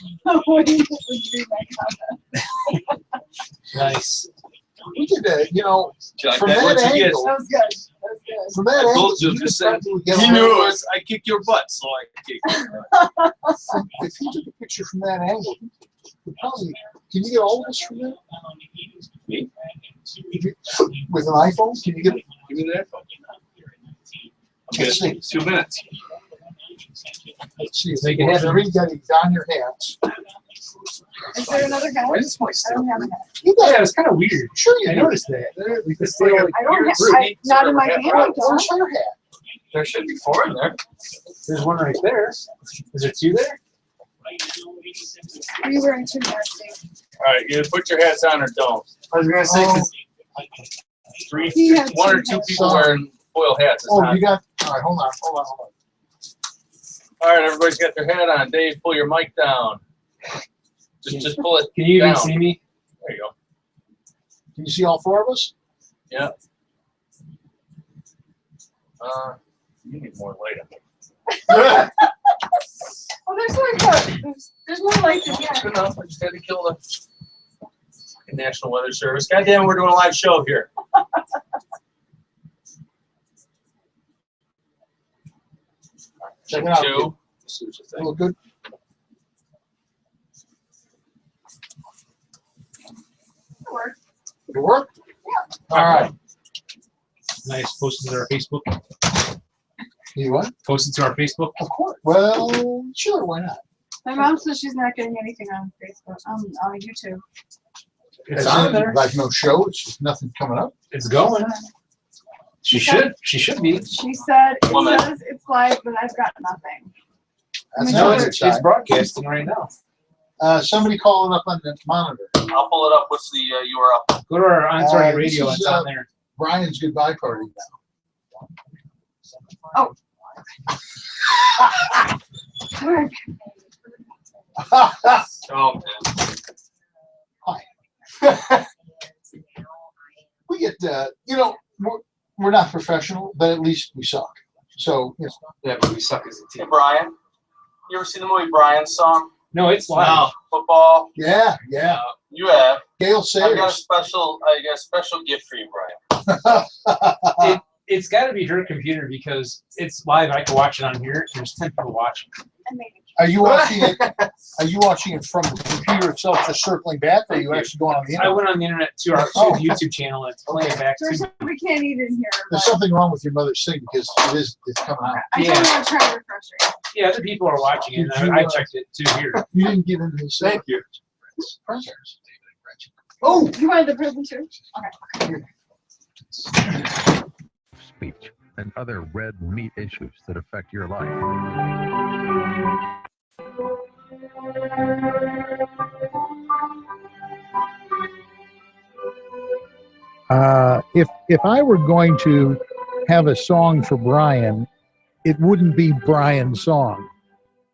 Nice. We did that, from that? that What'd you angle. That was good. That was good. From that I angle, told you, you just just said, practically get he away knew it with was, I kick your butt, so I kick your butt. If he took a picture from that angle, he probably, can you get all of us from there? Me? With an iPhone? Can you get it? Give me the iPhone. Let's see. 2 minutes. Let's see. Make it happen. Everybody don your hats. Is there another hat? Why is this place I don't have a hat. Yeah, it's kind of weird. Sure, you I do. noticed that. Because I don't have, not in my hand. Where's your hat? There should be 4 in there. There's one right there. Is there 2 there? Are you wearing 2 hats, Dave? All right, either put your hats on or don't. I was gonna say 'cause He had 1 or 2 2 people wearing foil hats. Oh, you got, all right, hold on. All right, everybody's got their hat on. Dave, pull your mic down. Just pull it. Can you even down. see me? There you go. Can you see all 4 of us? Yeah. You need more light. Oh, there's like there's more light than that. Good enough. I just had to kill the National Weather Service. Goddamn, we're doing a live show here. Check it out. 2. See what you think. Look good. That works. It worked? Yeah. All right. Nice. Post it to our Facebook. You what? Post it to our Facebook. Of course. Well, sure. Why not? My mom says she's not getting anything on Facebook, on YouTube. It's on there. Like no show. It's just nothing coming up. It's going. She should be. She said it says it's live, but I've got nothing. It's broadcasting right now. Somebody call it up on the monitor. I'll pull it up. What's the URL? Go to our on-target radio. It's on there. Brian's goodbye party now. Oh. Oh, Hi. We get, we're not professional, but at least we suck. So, yeah, but we suck as a team. Hey, Brian, you ever seen the movie Brian's Song? No, it's live. Football. Yeah. You have. Gail Sayers. I got a special gift for you, Brian. It's got to be her computer because it's live. I can watch it on here. There's 10 people watching. Are you watching it? Are you watching it from the computer itself, just circling back, or are you actually going on the internet? I went on the internet to our YouTube channel and it's playing back. We can't eat in here. There's something wrong with your mother's thing because it's coming out. I don't want to try to refresh it. Yeah, other people are watching it. And I checked it too here. You didn't get into this. Thank you. Presents. Oh, you wanted the present too? Okay. Speech and other red meat issues that affect your life. If I were going to have a song for Brian, it wouldn't be Brian's song.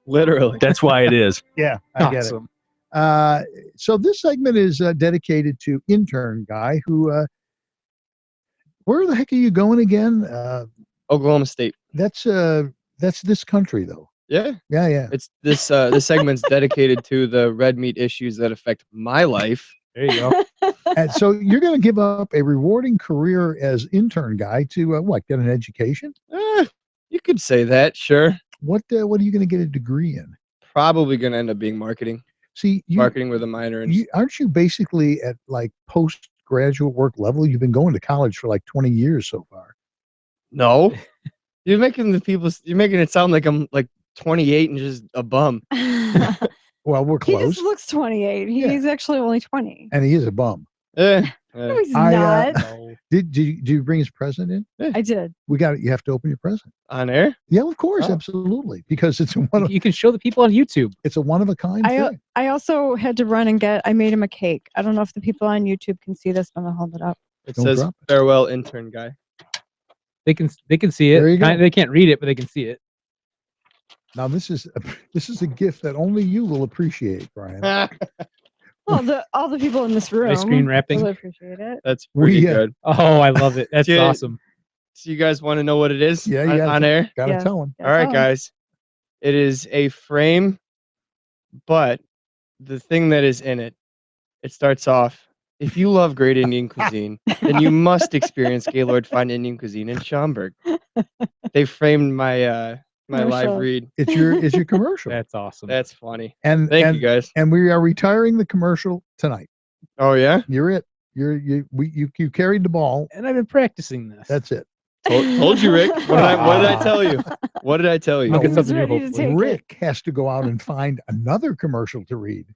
Literally. That's why it is. Yeah, I get it. So this segment is dedicated to intern guy who, where the heck are you going again? Oklahoma State. That's this country though. Yeah. Yeah. It's this segment's dedicated to the red meat issues that affect my life. There you go. And so you're going to give up a rewarding career as intern guy to get an education? You could say that, sure. What are you going to get a degree in? Probably going to end up being marketing. See, marketing with a minor in. Aren't you basically at like postgraduate work level? You've been going to college for like 20 years so far. No, you're making it sound like I'm like 28 and just a bum. Well, we're close. He just looks 28. He's actually only 20. And he is a bum. No, he's not. Did you bring his present in? I did. You have to open your present. On air? Yeah, of course, absolutely. Because it's you can show the people on YouTube. It's a one-of-a-kind thing. I also had to run and I made him a cake. I don't know if the people on YouTube can see this, but I'll hold it up. It says farewell intern guy. They can see it. There you go. They can't read it, but they can see it. Now this is a gift that only you will appreciate, Brian. Well, all the people in this room screen wrapping. will appreciate it. That's pretty good. Oh, I love it. That's awesome. So you guys want to know what it is? Yeah, on air. Gotta tell them. All right, guys. It is a frame, but the thing that is in it, it starts off. If you love great Indian cuisine, then you must experience Gaylord Fine Indian Cuisine in Schaumburg. They framed my my live read. It's your commercial. That's awesome. That's funny. And thank you guys. And we are retiring the commercial tonight. Oh yeah, you're it. You carried the ball. And I've been practicing this. That's it. Told you, Rick. What did I tell you? What did I tell you? Rick has to go out and find another commercial to read.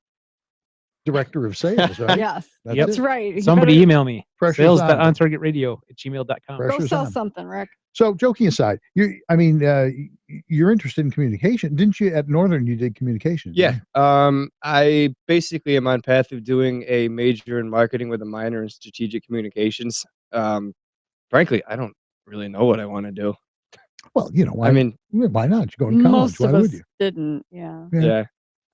Director of sales, right? Yes, That's it. right. Somebody email me. Pressure's sales.ontargetradio@gmail.com. Go sell something, Rick. So, joking aside, you're interested in communication, didn't you? At Northern, you did communication. Yeah. I basically am on path of doing a major in marketing with a minor in strategic communications. Frankly, I don't really know what I want to do. Well, why not? You go to college. Most Why of would us you? didn't. Yeah.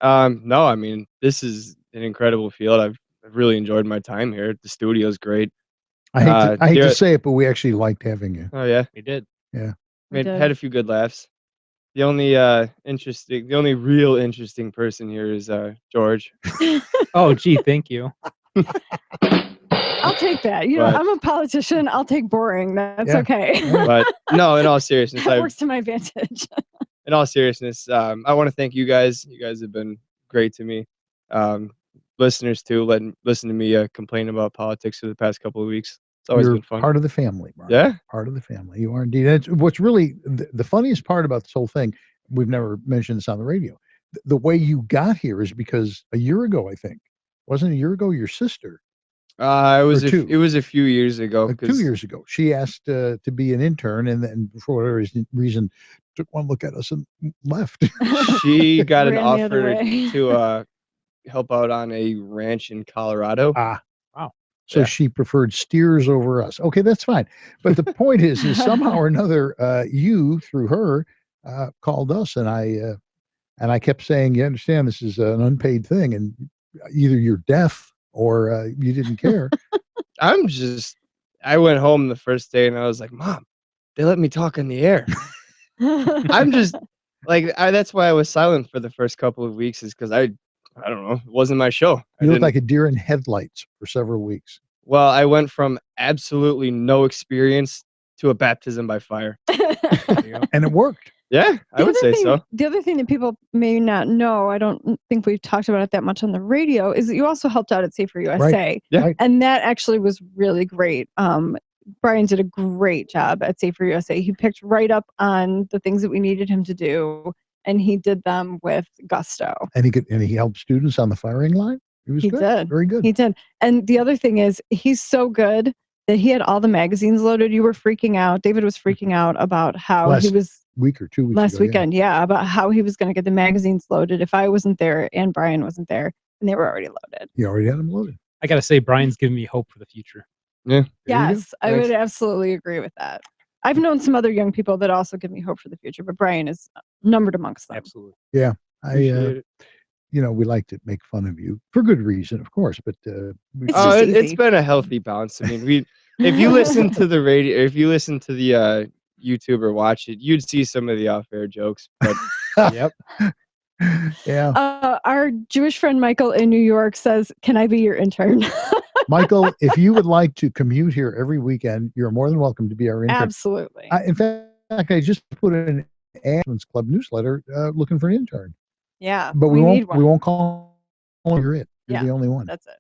No, this is an incredible field. I've really enjoyed my time here. The studio's great. I hate to say it, but we actually liked having you. Oh yeah, we did. Yeah, had a few good laughs. The only real interesting person here is George. Oh, gee, thank you. I'll take that. I'm a politician. I'll take boring. That's okay. But no, in all seriousness, that works to my advantage. In all seriousness, I want to thank you guys. You guys have been great to me. listeners too, listen to me complain about politics for the past couple of weeks. It's always You're been fun. part of the family, Mark. Yeah. Part of the family. You are indeed. It's, what's really the funniest part about this whole thing, we've never mentioned this on the radio. The way you got here is because a year ago, I think, wasn't it a year ago, your sister? It was two. it was a few years ago. 2 years ago, she asked to be an intern, and then for whatever reason, took one look at us and left. She got an Ran the other offer way. to help out on a ranch in Colorado. Wow. So Yeah. she preferred steers over us. Okay, that's fine. But the point is somehow or another, you through her called us, and I kept saying, you understand, this is an unpaid thing, and either you're deaf or you didn't care. I went home the first day and I was like, Mom, they let me talk on the air. I'm just like, that's why I was silent for the first couple of weeks, is because I don't know, it wasn't my show. You looked like a deer in headlights for several weeks. Well, I went from absolutely no experience to a baptism by fire. And it worked. Yeah, I would say so. The other thing that people may not know, I don't think we've talked about it that much on the radio, is that you also helped out at Safer USA. Right. Yeah. Right. And that actually was really great. Brian did a great job at Safer USA. He picked right up on the things that we needed him to do, and he did them with gusto. And he helped students on the firing line. He good. Did. Very good. He did. And the other thing is, he's so good that he had all the magazines loaded. You were freaking out. David was freaking out about how he was week or 2 weeks last ago, weekend. Yeah, about how he was going to get the magazines loaded if I wasn't there and Brian wasn't there, and they were already loaded. You already had them loaded. I got to say, Brian's giving me hope for the future. Yeah. Yes, I would absolutely agree with that. I've known some other young people that also give me hope for the future, but Brian is numbered amongst them. Absolutely. Yeah. Appreciate it. We like to make fun of you for good reason, of course, but it's been a healthy bounce. I mean, if you listen to the radio, if you listen to the YouTube or watch it, you'd see some of the off-air jokes. But yep. Yeah. Our Jewish friend Michael in New York says, "Can I be your intern?" Michael, if you would like to commute here every weekend, you're more than welcome to be our intern. Absolutely. In fact, I just put in an Adams Club newsletter looking for an intern. Yeah, but we won't call you're it. You're Yeah, the only one. That's it.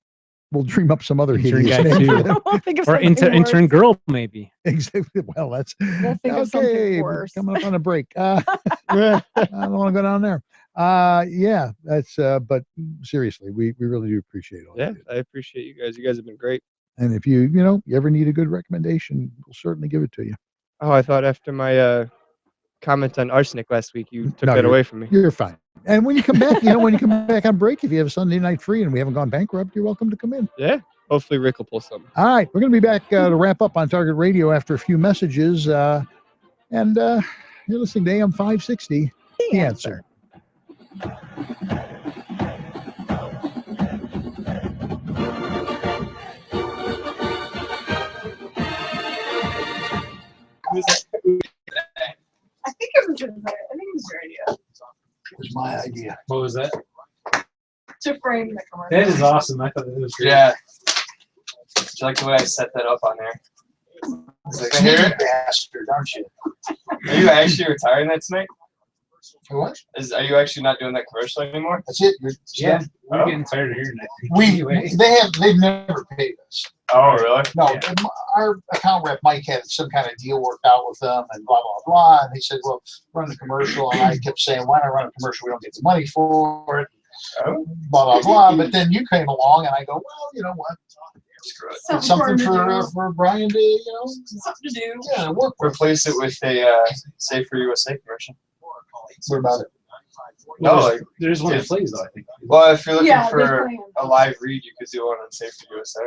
We'll dream up some other Intern hideous guy name. too. Or intern girl, maybe. Exactly. Well, that's We'll think of something okay. worse. Coming up on a break. I don't want to go down there. Yeah, that's. But seriously, we really do appreciate all. Yeah, I appreciate you guys. You guys have been great. And if you ever need a good recommendation, we'll certainly give it to you. Oh, I thought after my comment on arsenic last week, you took that you're- away from me. You're fine. And when you come back, when you come back on break, if you have a Sunday night free and we haven't gone bankrupt, you're welcome to come in. Yeah. Hopefully Rick will pull something. All right, we're going to be back to wrap up on Target Radio after a few messages. And you're listening to AM560 The Answer. I think it was your idea. It was my idea. What was that? To frame the commercial. That is awesome. I thought it was great. Yeah. Do you like the way I set that up on there? Like, I hear it. Bastard, aren't you? Are you actually retiring that tonight? What? Are you actually not doing that commercial anymore? That's it. Yeah, we're Oh. getting tired of hearing that. They've never paid us. Oh, really? No, our account rep Mike had some kind of deal worked out with them, and blah blah blah. And he said, "Well, run the commercial." And I kept saying, "Why not run a commercial? We don't get the money for it." Oh. Blah blah blah. But then you came along, and I go, "Well, you know what? It's something for Brian to, something to do." Yeah, work with. Replace it with a Safer USA commercial. What about it? No, like there's one that plays though. I think. Well, if you're looking Yeah, for they're playing. a live read, you could do one on Safer USA.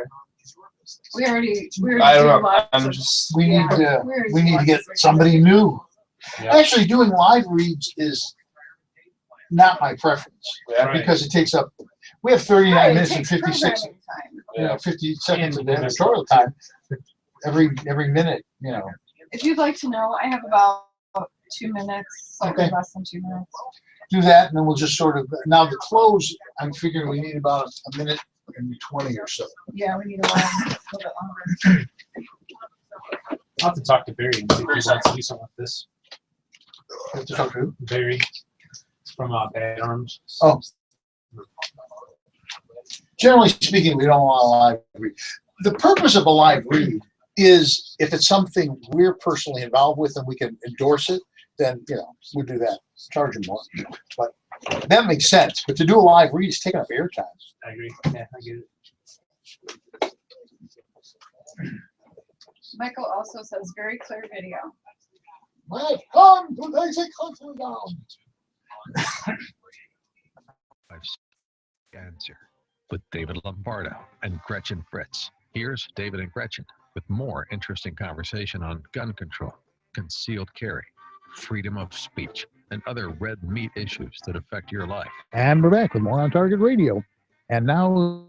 We already I don't do know. lots I'm of- just. We need Yeah, to we already do get lots of somebody new. Yeah. Actually, doing live reads is not my preference because it takes up. We have 39 Right, it minutes and takes 56, programming time. 50 seconds of editorial time. Every minute, If you'd like to know, I have about 2 minutes, slightly Okay. less than 2 minutes. do that, and then we'll just sort of. Now the close, I'm figuring we need about a minute and 20 or so. Yeah, we need a little bit longer. I'll have to talk to Barry and see if he wants to do something with this. Have to talk to who? Barry from Bad Arms. Oh. generally speaking, we don't want a live read. The purpose of a live read is if it's something we're personally involved with and we can endorse it, then, we do that. Charge them more. But that makes sense. But to do a live read is taking up airtime. I agree. Yeah, I get it. Michael also says very clear video. My come today's a country down. Answer with David Lombardo and Gretchen Fritz. Here's David and Gretchen with more interesting conversation on gun control, concealed carry, freedom of speech, and other red meat issues that affect your life. And we're back with more on Target Radio. And now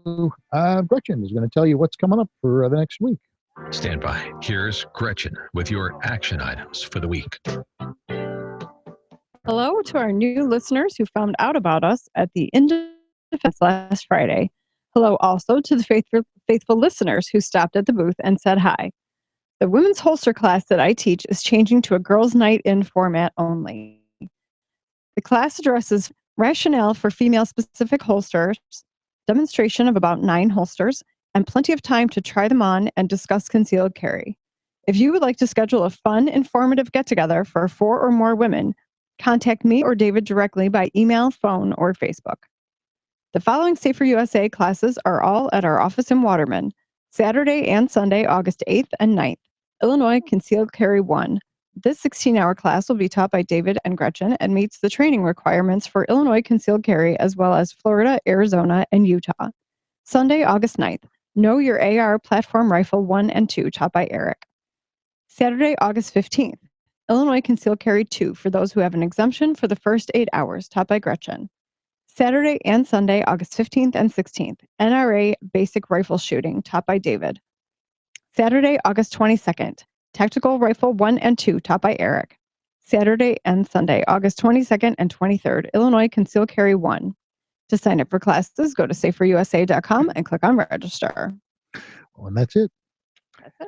Gretchen is going to tell you what's coming up for the next week. Stand by. Here's Gretchen with your action items for the week. Hello to our new listeners who found out about us at the Defense last Friday. Hello also to the faithful listeners who stopped at the booth and said hi. The women's holster class that I teach is changing to a girls' night in format only. The class addresses rationale for female-specific holsters, demonstration of about 9 holsters, and plenty of time to try them on and discuss concealed carry. If you would like to schedule a fun, informative get-together for 4 or more women, contact me or David directly by email, phone, or Facebook. The following Safer USA classes are all at our office in Waterman, Saturday and Sunday, August 8th and 9th. Illinois Concealed Carry 1. This 16-hour class will be taught by David and Gretchen and meets the training requirements for Illinois Concealed Carry as well as Florida, Arizona, and Utah. Sunday, August 9th. Know Your AR Platform Rifle 1 and 2, taught by Eric. Saturday, August 15th. Illinois Concealed Carry 2 for those who have an exemption for the first 8 hours, taught by Gretchen. Saturday and Sunday, August 15th and 16th, NRA Basic Rifle Shooting, taught by David. Saturday, August 22nd, Tactical Rifle 1 and 2, taught by Eric. Saturday and Sunday, August 22nd and 23rd, Illinois Concealed Carry 1. To sign up for classes, go to saferusa.com and click on register. Well, and that's it.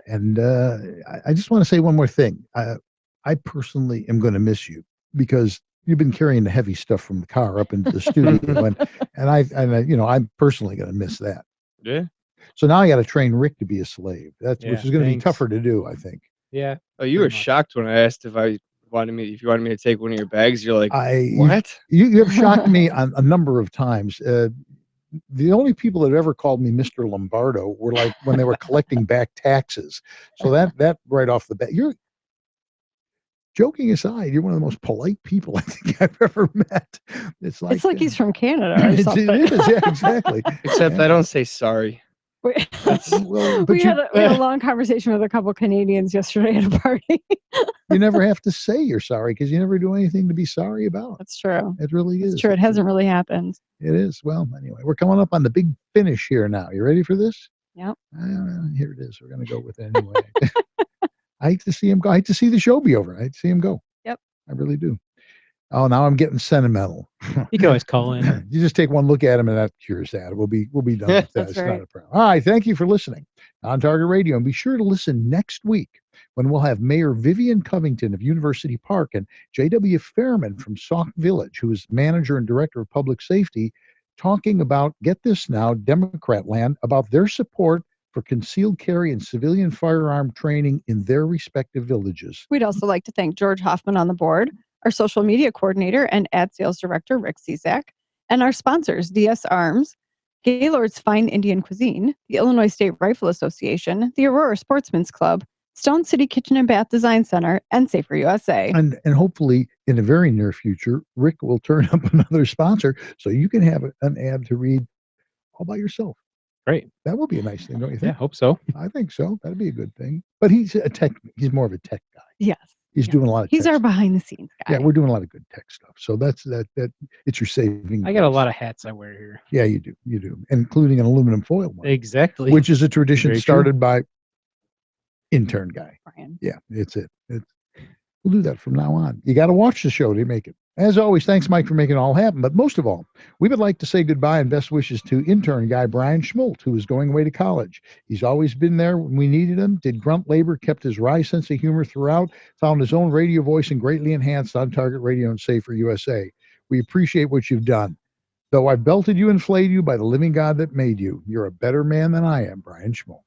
And I just want to say one more thing. I personally am going to miss you because you've been carrying the heavy stuff from the car up into the studio, and I'm personally going to miss that. Yeah. So now I got to train Rick to be a slave. Which is going to be tougher to do, I think. Yeah. Oh, you were shocked when I asked if you wanted me to take one of your bags. You're like, what? You have shocked me on a number of times. The only people that ever called me Mr. Lombardo were like when they were collecting back taxes. So that right off the bat, joking aside, you're one of the most polite people I think I've ever met. It's like he's from Canada or something. It is, yeah, exactly. Except I don't say sorry. We had a long conversation with a couple Canadians yesterday at a party. You never have to say you're sorry because you never do anything to be sorry about. That's true. It really is. It's true. It hasn't really happened. It is. Well, anyway, we're coming up on the big finish here now. You ready for this? Yep. Here it is. We're going to go with it anyway. I hate to see him go. I hate to see the show be over. I hate to see him go. Yep. I really do. Oh, now I'm getting sentimental. You can always call in. You just take one look at him and that cures that. We'll be done with that. It's not a problem. All right. Thank you for listening on Target Radio. And be sure to listen next week when we'll have Mayor Vivian Covington of University Park and J.W. Fairman from Sauk Village, who is manager and director of public safety, talking about, get this now, Democrat land, about their support for concealed carry and civilian firearm training in their respective villages. We'd also like to thank George Hoffman on the board, our social media coordinator and ad sales director, Rick Cizak, and our sponsors, DS Arms, Gaylord's Fine Indian Cuisine, the Illinois State Rifle Association, the Aurora Sportsman's Club, Stone City Kitchen and Bath Design Center, and Safer USA. And hopefully, in the very near future, Rick will turn up another sponsor so you can have an ad to read all by yourself. Great. That would be a nice thing, don't you think? Yeah, hope so. I think so. That'd be a good thing. But he's more of a tech guy. Yes. He's doing a lot of He's our behind the scenes guy. Yeah, we're doing a lot of good tech stuff. So that's it's your saving. I got a lot of hats I wear here. Yeah, you do, including an aluminum foil one. Exactly. Which is a tradition Very started true. by intern guy. Brian. Yeah, it's it. We'll do that from now on. You got to watch the show to make it. As always, thanks, Mike, for making it all happen. But most of all, we would like to say goodbye and best wishes to intern guy Brian Schmult, who is going away to college. He's always been there when we needed him, did grunt labor, kept his wry sense of humor throughout, found his own radio voice, and greatly enhanced on Target Radio and Safer USA. We appreciate what you've done. Though I've belted you and flayed you by the living God that made you, you're a better man than I am, Brian Schmo.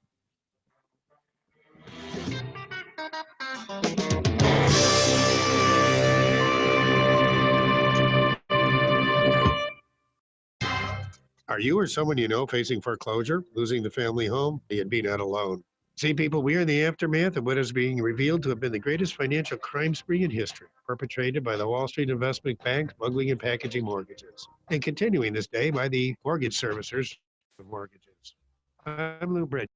Are you or someone you know facing foreclosure, losing the family home? You'd be not alone. See, people, we are in the aftermath of what is being revealed to have been the greatest financial crime spree in history, perpetrated by the Wall Street investment banks, smuggling and packaging mortgages, and continuing this day by the mortgage servicers of mortgages. I'm Lou Bridge.